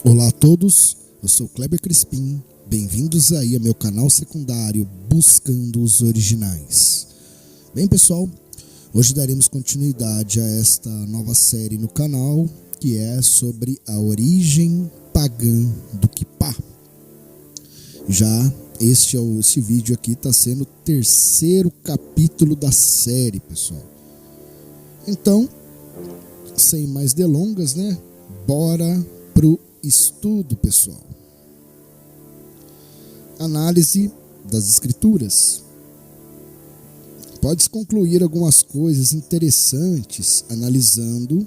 Olá a todos, eu sou Kleber Crispim, bem-vindos aí ao meu canal secundário Buscando os Originais. Bem pessoal, hoje daremos continuidade a esta nova série no canal, que é sobre a origem pagã do Kipá. Já este vídeo aqui está sendo o terceiro capítulo da série, pessoal. Então, sem mais delongas, né? Bora pro estudo, pessoal. Análise das escrituras. Pode-se concluir algumas coisas interessantes analisando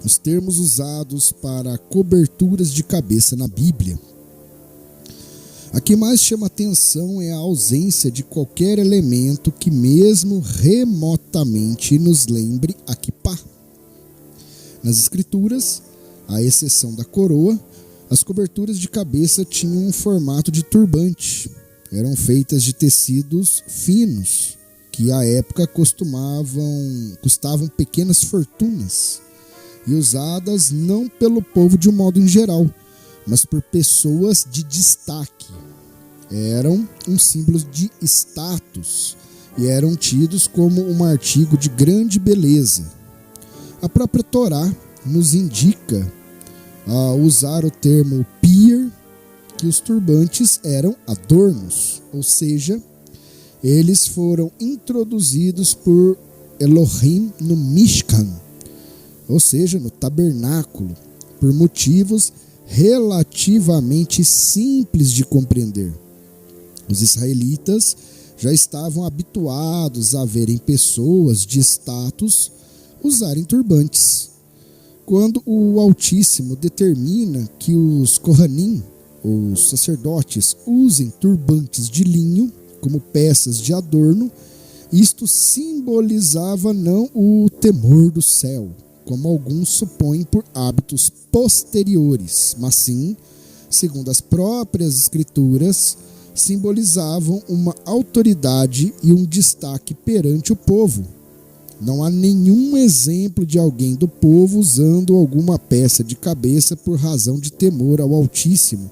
os termos usados para coberturas de cabeça na Bíblia. A que mais chama atenção é a ausência de qualquer elemento que mesmo remotamente nos lembre a quipá. Nas escrituras, à exceção da coroa, as coberturas de cabeça tinham um formato de turbante. Eram feitas de tecidos finos, que à época custavam pequenas fortunas, e usadas não pelo povo de um modo em geral, mas por pessoas de destaque. Eram um símbolo de status e eram tidos como um artigo de grande beleza. A própria Torá nos indica, ao usar o termo pir, que os turbantes eram adornos, ou seja, eles foram introduzidos por Elohim no Mishkan, ou seja, no tabernáculo, por motivos relativamente simples de compreender. Os israelitas já estavam habituados a verem pessoas de status usarem turbantes. Quando o Altíssimo determina que os Kohanim, os sacerdotes, usem turbantes de linho como peças de adorno, isto simbolizava não o temor do céu, como alguns supõem por hábitos posteriores, mas sim, segundo as próprias escrituras, simbolizavam uma autoridade e um destaque perante o povo. Não há nenhum exemplo de alguém do povo usando alguma peça de cabeça por razão de temor ao Altíssimo,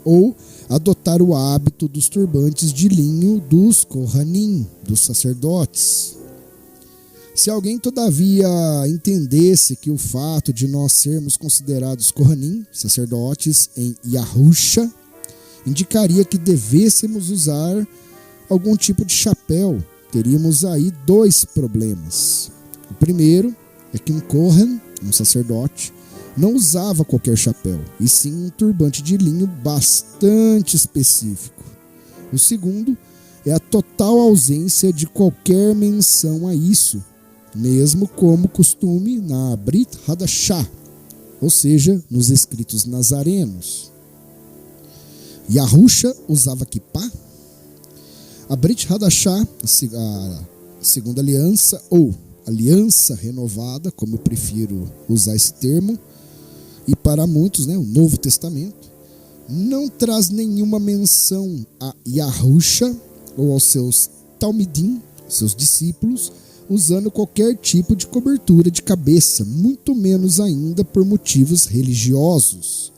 ou adotar o hábito dos turbantes de linho dos Kohanim, dos sacerdotes. Se alguém, todavia, entendesse que o fato de nós sermos considerados Kohanim, sacerdotes, em Yahusha, indicaria que devêssemos usar algum tipo de chapéu, teríamos aí dois problemas. O primeiro é que um Kohen, um sacerdote, não usava qualquer chapéu, e sim um turbante de linho bastante específico. O segundo é a total ausência de qualquer menção a isso, mesmo como costume na Brit Hadashah, ou seja, nos escritos nazarenos. Yahusha usava quipá? A Brit Hadashah, a segunda aliança, ou aliança renovada, como eu prefiro usar esse termo, e para muitos, né, o Novo Testamento, não traz nenhuma menção a Yahusha ou aos seus Talmidim, seus discípulos, usando qualquer tipo de cobertura de cabeça, muito menos ainda por motivos religiosos.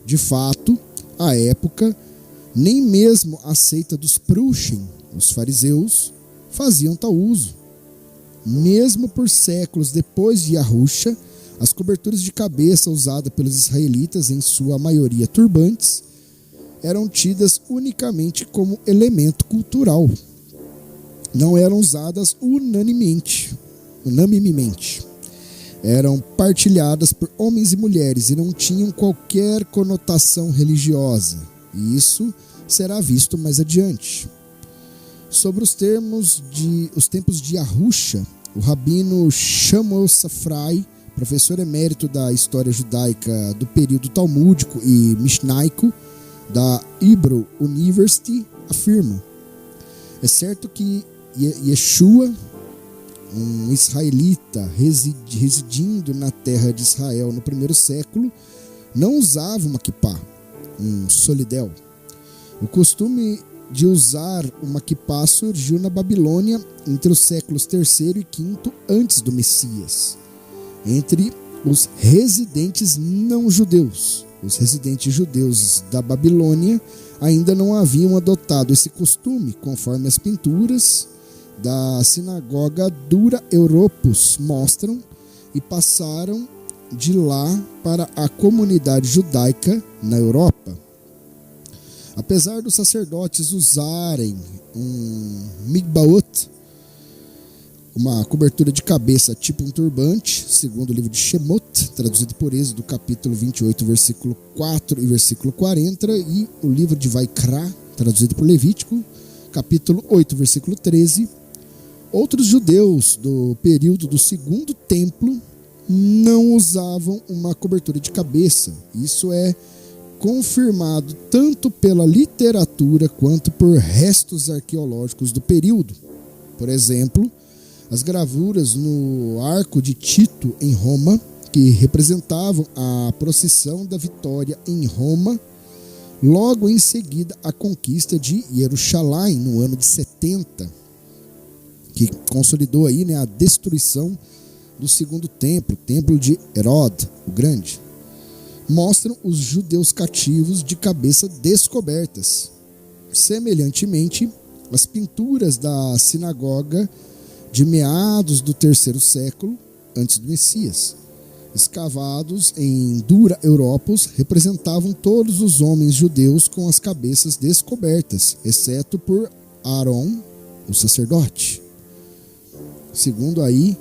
De fato, à época, nem mesmo a seita dos Prushim, os fariseus, faziam tal uso. Mesmo por séculos depois de Yahusha, as coberturas de cabeça usadas pelos israelitas, em sua maioria turbantes, eram tidas unicamente como elemento cultural. Não eram usadas unanimemente. Eram partilhadas por homens e mulheres e não tinham qualquer conotação religiosa. E isso será visto mais adiante. Sobre os tempos de Yahusha, o rabino Shamuel Safrai, professor emérito da história judaica do período talmúdico e mishnaico da Hebrew University, afirma: é certo que Yeshua, um israelita residindo na terra de Israel no primeiro século, não usava uma quipá, um solidel. O costume de usar uma quipá surgiu na Babilônia entre os séculos III e V antes do Messias, entre os residentes não judeus, os residentes judeus da Babilônia ainda não haviam adotado esse costume, conforme as pinturas da sinagoga Dura Europos mostram, e passaram de lá para a comunidade judaica na Europa. Apesar dos sacerdotes usarem um migbaot, uma cobertura de cabeça tipo um turbante, segundo o livro de Shemot, traduzido por Êxodo, capítulo 28, versículo 4 e versículo 40, e o livro de Vaikra, traduzido por Levítico, capítulo 8, versículo 13, outros judeus do período do Segundo Templo não usavam uma cobertura de cabeça. Isso é confirmado tanto pela literatura quanto por restos arqueológicos do período. Por exemplo, as gravuras no Arco de Tito em Roma, que representavam a procissão da vitória em Roma, logo em seguida a conquista de Jerusalém no ano de 70, que consolidou aí, a destruição do Segundo Templo, o Templo de Herod o Grande, mostram os judeus cativos de cabeça descobertas. Semelhantemente, as pinturas da sinagoga de meados do terceiro século antes do Messias, escavados em Dura Europos, representavam todos os homens judeus com as cabeças descobertas, exceto por Aaron, o sacerdote. Segundo aí,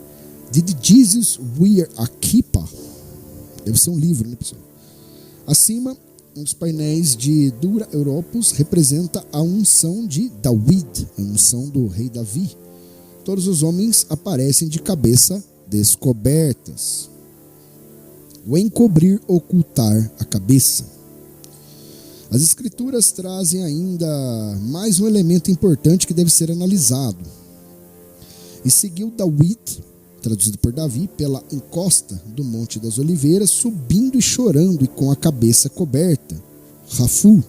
Did Jesus Wear a Kippah? Deve ser um livro, né, pessoal? Acima, um dos painéis de Dura Europos representa a unção de David, a unção do rei Davi. Todos os homens aparecem de cabeça descobertas. O encobrir, ocultar a cabeça. As escrituras trazem ainda mais um elemento importante que deve ser analisado. E seguiu David, traduzido por Davi, pela encosta do Monte das Oliveiras, subindo e chorando e com a cabeça coberta, Rafu,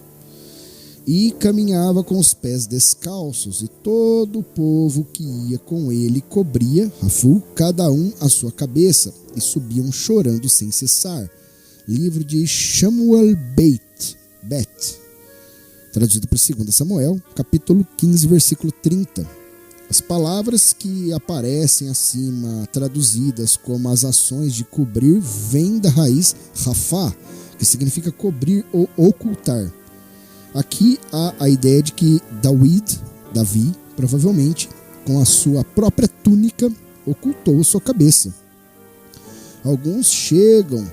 e caminhava com os pés descalços, e todo o povo que ia com ele cobria, Rafu, cada um a sua cabeça, e subiam chorando sem cessar. Livro de Samuel Bet, traduzido por 2 Samuel, capítulo 15, versículo 30. As palavras que aparecem acima, traduzidas como as ações de cobrir, vêm da raiz rafá, que significa cobrir ou ocultar. Aqui há a ideia de que Davi, provavelmente, com a sua própria túnica, ocultou sua cabeça. Alguns chegam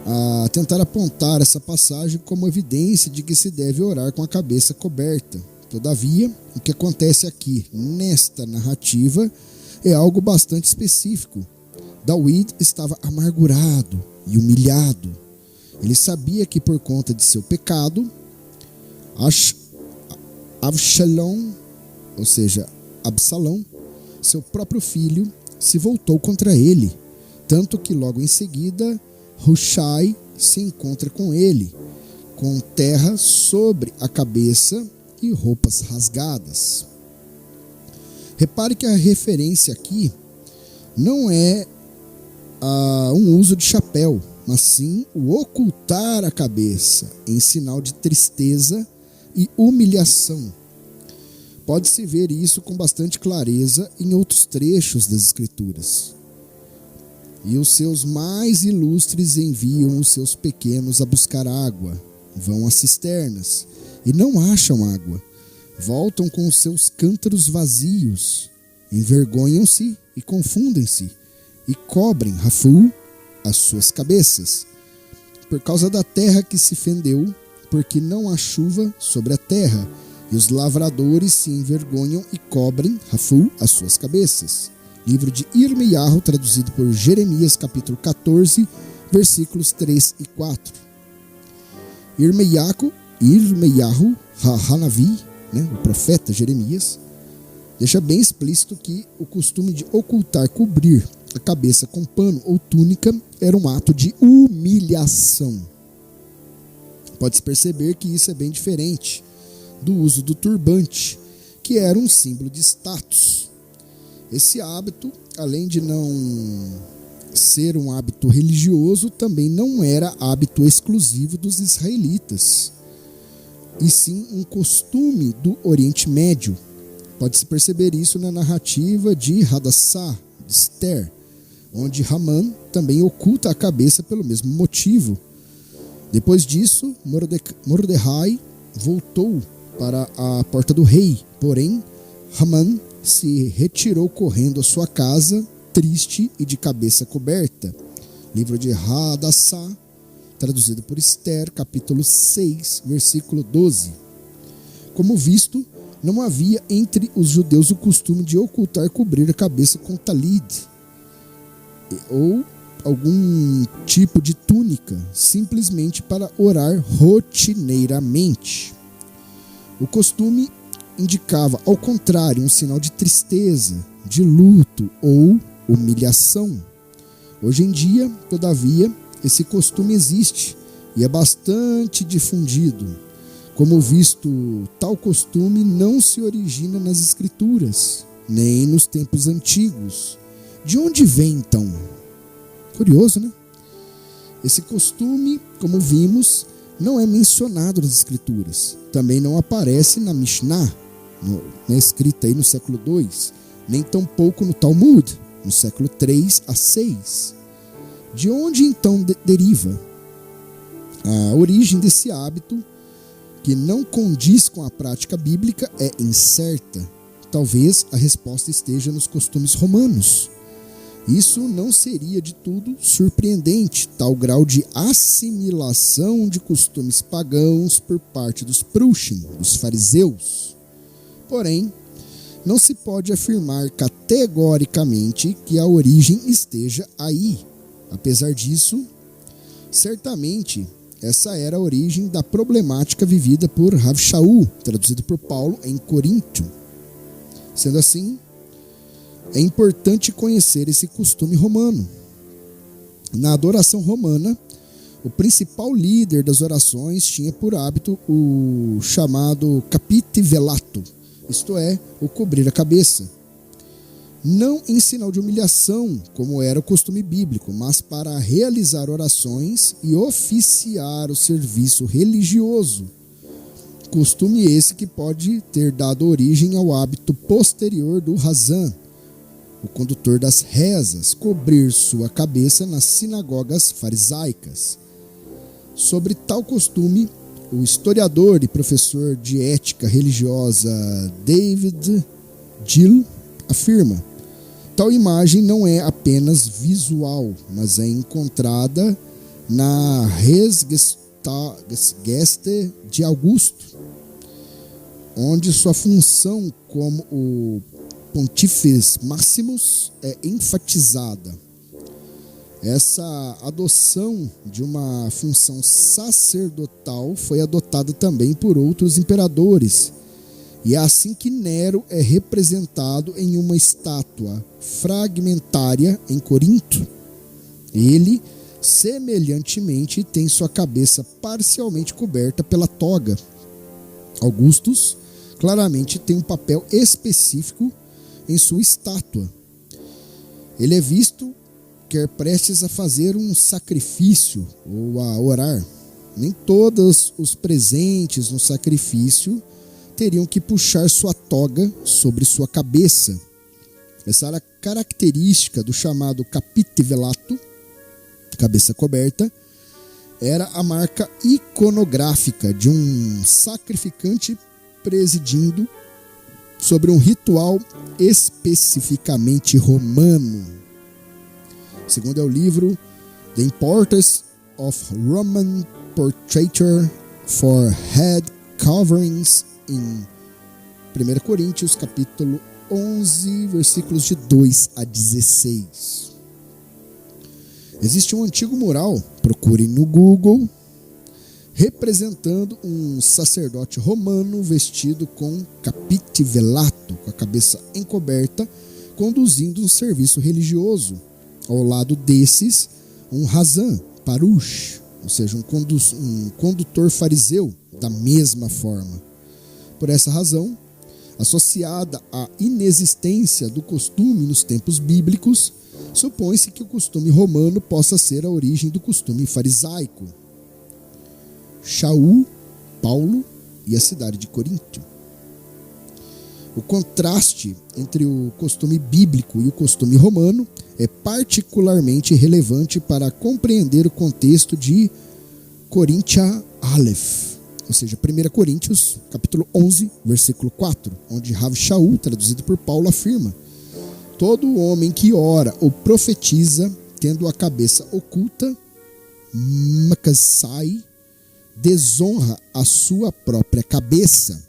a tentar apontar essa passagem como evidência de que se deve orar com a cabeça coberta. Todavia, o que acontece aqui, nesta narrativa, é algo bastante específico. David estava amargurado e humilhado. Ele sabia que por conta de seu pecado, Absalão, seu próprio filho, se voltou contra ele, tanto que logo em seguida Hushai se encontra com ele, com terra sobre a cabeça e roupas rasgadas. Repare que a referência aqui não é um uso de chapéu, mas sim o ocultar a cabeça em sinal de tristeza e humilhação. Pode-se ver isso com bastante clareza em outros trechos das Escrituras. E os seus mais ilustres enviam os seus pequenos a buscar água, vão às cisternas e não acham água, voltam com os seus cântaros vazios, envergonham-se e confundem-se, e cobrem, Rafu, as suas cabeças, por causa da terra que se fendeu, porque não há chuva sobre a terra, e os lavradores se envergonham e cobrem, Rafu, as suas cabeças. Livro de Irmeiahu, traduzido por Jeremias, capítulo 14, versículos 3 e 4. Irmeiahu, Hanavi, o profeta Jeremias, deixa bem explícito que o costume de ocultar, cobrir a cabeça com pano ou túnica era um ato de humilhação. Pode-se perceber que isso é bem diferente do uso do turbante, que era um símbolo de status. Esse hábito, além de não ser um hábito religioso, também não era hábito exclusivo dos israelitas, e sim um costume do Oriente Médio. Pode-se perceber isso na narrativa de Hadassah, de Esther, onde Haman também oculta a cabeça pelo mesmo motivo. Depois disso, Mordecai voltou para a porta do rei, porém Haman se retirou correndo à sua casa, triste e de cabeça coberta. Livro de Hadassah, traduzido por Esther, capítulo 6, versículo 12. Como visto, não havia entre os judeus o costume de ocultar, cobrir a cabeça com talid ou algum tipo de túnica, simplesmente para orar rotineiramente. O costume indicava, ao contrário, um sinal de tristeza, de luto ou humilhação. Hoje em dia, todavia, esse costume existe e é bastante difundido. Como visto, tal costume não se origina nas Escrituras, nem nos tempos antigos. De onde vem, então? Curioso, né? Esse costume, como vimos, não é mencionado nas Escrituras. Também não aparece na Mishnah, escrita aí no século II, nem tampouco no Talmud, no século 3 a 6. De onde então deriva? A origem desse hábito, que não condiz com a prática bíblica, é incerta. Talvez a resposta esteja nos costumes romanos. Isso não seria de tudo surpreendente, tal grau de assimilação de costumes pagãos por parte dos Prushim, os fariseus. Porém, não se pode afirmar categoricamente que a origem esteja aí. Apesar disso, certamente essa era a origem da problemática vivida por Rav Shaul, traduzido por Paulo em Coríntio. Sendo assim, é importante conhecer esse costume romano. Na adoração romana, o principal líder das orações tinha por hábito o chamado capite velato, isto é, o cobrir a cabeça. Não em sinal de humilhação, como era o costume bíblico, mas para realizar orações e oficiar o serviço religioso. Costume esse que pode ter dado origem ao hábito posterior do Hazan, o condutor das rezas, cobrir sua cabeça nas sinagogas farisaicas. Sobre tal costume, o historiador e professor de ética religiosa David Gill afirma: tal imagem não é apenas visual, mas é encontrada na Resgeste de Augusto, onde sua função como o Pontífice Maximus é enfatizada. Essa adoção de uma função sacerdotal foi adotada também por outros imperadores, e é assim que Nero é representado em uma estátua fragmentária em Corinto. Ele, semelhantemente, tem sua cabeça parcialmente coberta pela toga. Augustus claramente tem um papel específico em sua estátua. Ele é visto quer prestes a fazer um sacrifício ou a orar. Nem todos os presentes no sacrifício teriam que puxar sua toga sobre sua cabeça. Essa era a característica do chamado capite velato, cabeça coberta, era a marca iconográfica de um sacrificante presidindo sobre um ritual especificamente romano. Segundo é o livro The Importance of Roman Portraiture for Head Coverings em 1 Coríntios, capítulo 11, versículos de 2 a 16. Existe um antigo mural, procure no Google, representando um sacerdote romano vestido com capite velato, com a cabeça encoberta, conduzindo um serviço religioso. Ao lado desses, um Hazan, Parush, ou seja, um condutor fariseu, da mesma forma. Por essa razão, Associada à inexistência do costume nos tempos bíblicos, supõe-se que o costume romano possa ser a origem do costume farisaico. Shaul, Paulo e a cidade de Corinto. O contraste entre o costume bíblico e o costume romano é particularmente relevante para compreender o contexto de Corinthia Aleph, ou seja, 1 Coríntios, capítulo 11, versículo 4, onde Rav Shaul, traduzido por Paulo, afirma: todo homem que ora ou profetiza, tendo a cabeça oculta, Makassai, desonra a sua própria cabeça.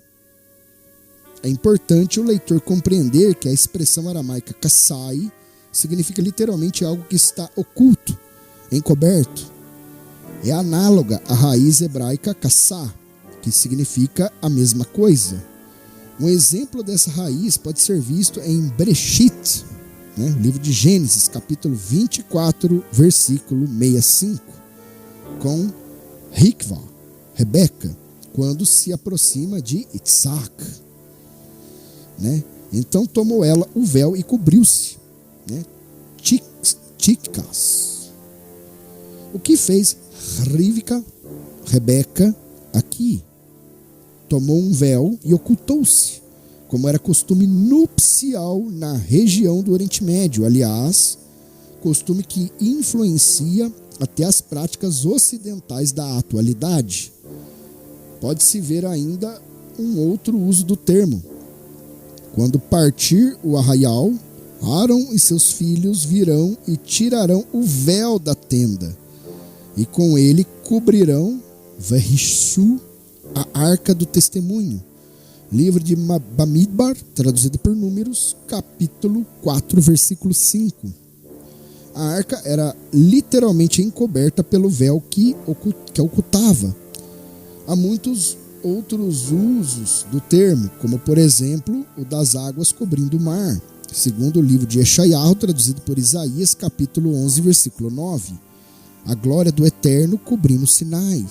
É importante o leitor compreender que a expressão aramaica kassai significa literalmente algo que está oculto, encoberto. É análoga à raiz hebraica kassá, que significa a mesma coisa. Um exemplo dessa raiz pode ser visto em Bereshit, o livro de Gênesis, capítulo 24, versículo 65, com Rikvá, Rebeca, quando se aproxima de Isaac. Então tomou ela o véu e cobriu-se. Ticas. O que fez Rivka, Rebeca, aqui? Tomou um véu e ocultou-se, como era costume nupcial na região do Oriente Médio. Aliás, costume que influencia até as práticas ocidentais da atualidade. Pode-se ver ainda um outro uso do termo. Quando partir o arraial, Aaron e seus filhos virão e tirarão o véu da tenda, e com ele cobrirão Vehishu, a arca do testemunho. Livro de Bamidbar, traduzido por Números, capítulo 4, versículo 5. A arca era literalmente encoberta pelo véu que ocultava. Há muitos outros usos do termo, como por exemplo o das águas cobrindo o mar, segundo o livro de Eshaiah, traduzido por Isaías, capítulo 11, versículo 9. A glória do Eterno cobrindo Sinai,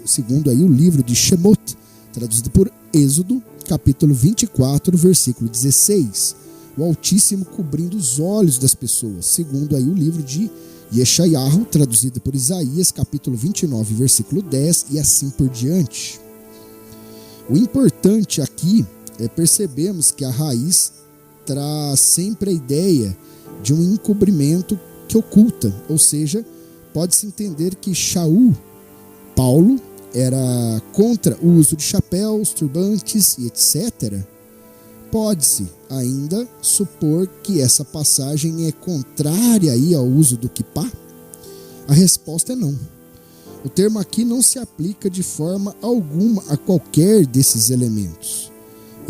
segundo aí o livro de Shemot, traduzido por Êxodo, capítulo 24, versículo 16. O Altíssimo cobrindo os olhos das pessoas, segundo aí o livro de Yeshayahu, traduzido por Isaías, capítulo 29, versículo 10, e assim por diante. O importante aqui é percebermos que a raiz traz sempre a ideia de um encobrimento que oculta, ou seja, pode-se entender que Shaul, Paulo, era contra o uso de chapéus, turbantes e etc. Pode-se ainda supor que essa passagem é contrária aí ao uso do kippá? A resposta é não. O termo aqui não se aplica de forma alguma a qualquer desses elementos,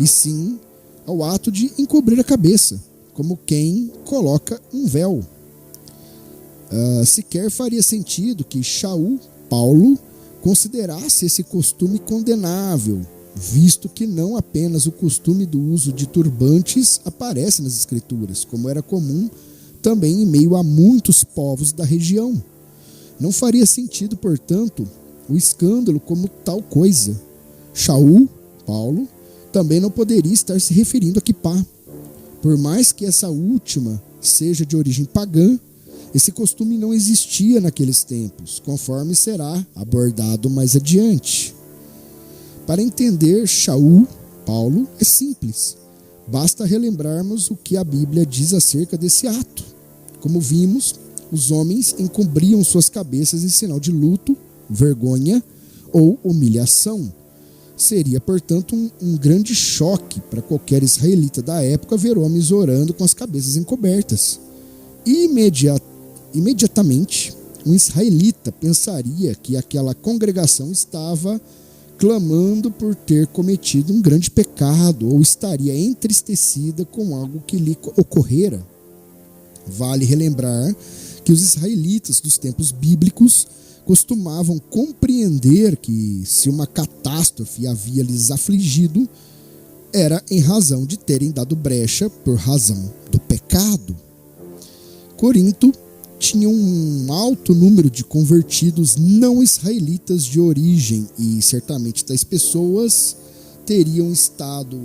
e sim ao ato de encobrir a cabeça, como quem coloca um véu. Sequer faria sentido que Shaul, Paulo, considerasse esse costume condenável, visto que não apenas o costume do uso de turbantes aparece nas Escrituras, como era comum também em meio a muitos povos da região. Não faria sentido, portanto, o escândalo como tal coisa. Shaul, Paulo, também não poderia estar se referindo a kippá. Por mais que essa última seja de origem pagã, esse costume não existia naqueles tempos, conforme será abordado mais adiante. Para entender Shaul, Paulo, é simples. Basta relembrarmos o que a Bíblia diz acerca desse ato. Como vimos, os homens encobriam suas cabeças em sinal de luto, vergonha ou humilhação. Seria, portanto, um grande choque para qualquer israelita da época ver homens orando com as cabeças encobertas. Imediatamente, um israelita pensaria que aquela congregação estava clamando por ter cometido um grande pecado ou estaria entristecida com algo que lhe ocorrera. Vale relembrar que os israelitas dos tempos bíblicos costumavam compreender que, se uma catástrofe havia lhes afligido, era em razão de terem dado brecha por razão do pecado. Corinto tinha um alto número de convertidos não israelitas de origem e certamente tais pessoas teriam estado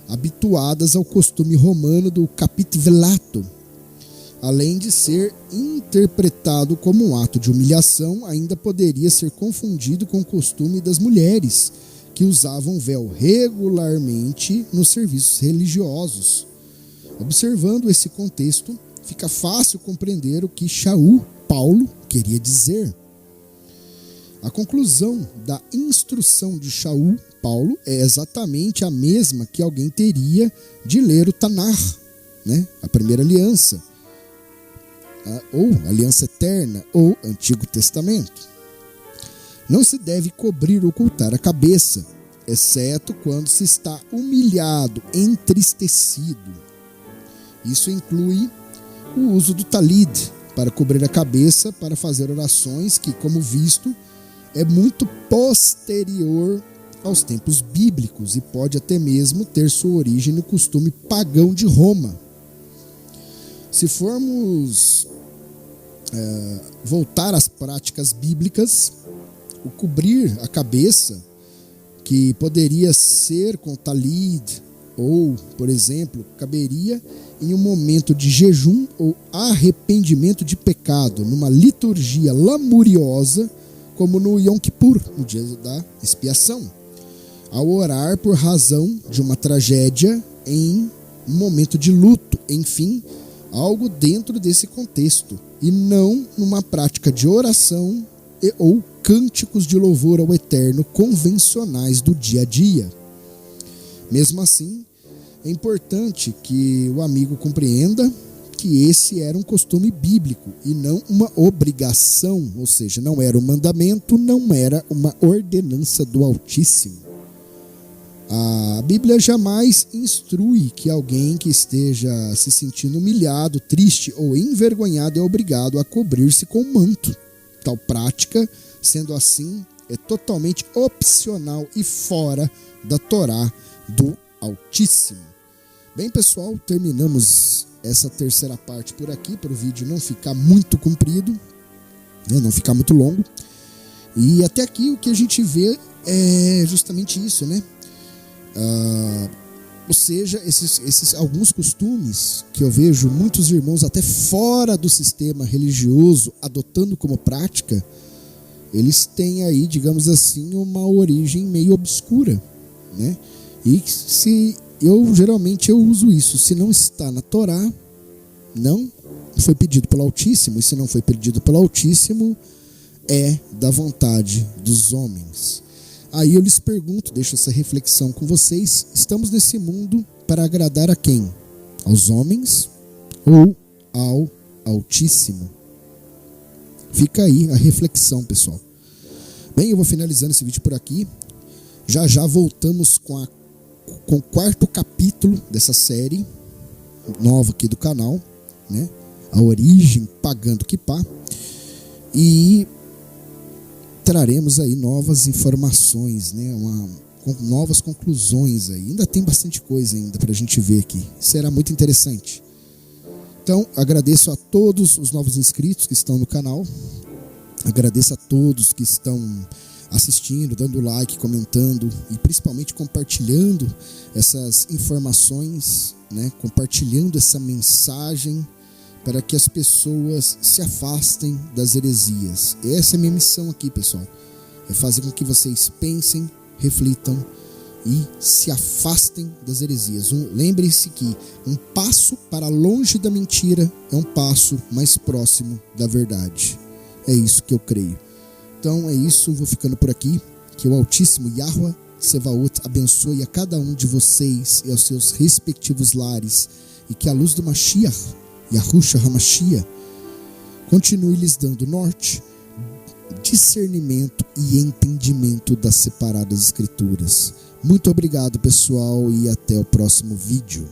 habituadas ao costume romano do capite velato. Além de ser interpretado como um ato de humilhação, ainda poderia ser confundido com o costume das mulheres, que usavam véu regularmente nos serviços religiosos. Observando esse contexto, fica fácil compreender o que Paulo queria dizer. A conclusão da instrução de Paulo é exatamente a mesma que alguém teria de ler o Tanar, né? A primeira aliança, ou Aliança Eterna, ou Antigo Testamento. Não se deve cobrir ou ocultar a cabeça, exceto quando se está humilhado, entristecido. Isso inclui o uso do talid para cobrir a cabeça, para fazer orações que, como visto, é muito posterior aos tempos bíblicos e pode até mesmo ter sua origem no costume pagão de Roma. Se formos voltar às práticas bíblicas, o cobrir a cabeça, que poderia ser com talid, ou, por exemplo, caberia em um momento de jejum ou arrependimento de pecado, numa liturgia lamuriosa, como no Yom Kippur, no dia da expiação, ao orar por razão de uma tragédia em um momento de luto, enfim, algo dentro desse contexto, e não numa prática de oração ou cânticos de louvor ao Eterno convencionais do dia a dia. Mesmo assim, é importante que o amigo compreenda que esse era um costume bíblico e não uma obrigação, ou seja, não era um mandamento, não era uma ordenança do Altíssimo. A Bíblia jamais instrui que alguém que esteja se sentindo humilhado, triste ou envergonhado é obrigado a cobrir-se com um manto. Tal prática, sendo assim, é totalmente opcional e fora da Torá do Altíssimo. Bem, pessoal, terminamos essa terceira parte por aqui, para o vídeo não ficar muito comprido, né, não ficar muito longo. E até aqui o que a gente vê é justamente isso, né? Ou seja, esses alguns costumes que eu vejo muitos irmãos até fora do sistema religioso adotando como prática, eles têm aí, digamos assim, uma origem meio obscura, né? E geralmente eu uso isso. Se não está na Torá, não foi pedido pelo Altíssimo. E se não foi pedido pelo Altíssimo, é da vontade dos homens. Aí eu lhes pergunto, deixo essa reflexão com vocês: estamos nesse mundo para agradar a quem? Aos homens ou ao Altíssimo? Fica aí a reflexão, pessoal. Bem, eu vou finalizando esse vídeo por aqui. Já voltamos com o quarto capítulo dessa série nova aqui do canal, né? A origem pagã do Kippá. E traremos aí novas informações, né? Novas conclusões aí. Ainda tem bastante coisa ainda para a gente ver aqui. Será muito interessante. Então, agradeço a todos os novos inscritos que estão no canal. Agradeço a todos que estão assistindo, dando like, comentando e principalmente compartilhando essas informações, né? Compartilhando essa mensagem para que as pessoas se afastem das heresias. Essa é a minha missão aqui, pessoal. É fazer com que vocês pensem, reflitam e se afastem das heresias. Lembrem-se que um passo para longe da mentira é um passo mais próximo da verdade. É isso que eu creio. Então é isso, vou ficando por aqui. Que o Altíssimo Yahweh Sevaot abençoe a cada um de vocês e aos seus respectivos lares, e que a luz do Mashiach, Yahushua HaMashiach, continue lhes dando norte, discernimento e entendimento das separadas escrituras. Muito obrigado, pessoal, e até o próximo vídeo.